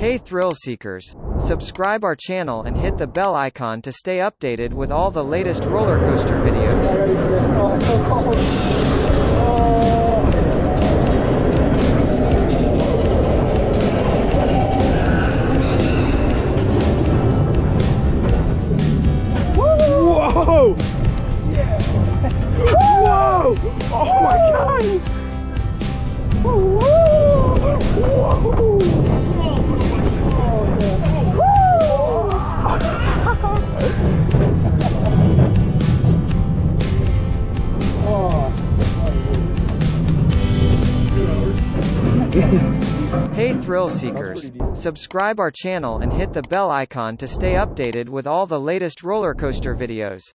Hey thrill seekers! Subscribe our channel and hit the bell icon to stay updated with all the latest roller coaster videos. Whoa! Yeah! Whoa! Oh my god! Whoa! Hey thrill seekers! Subscribe our channel and hit the bell icon to stay updated with all the latest roller coaster videos.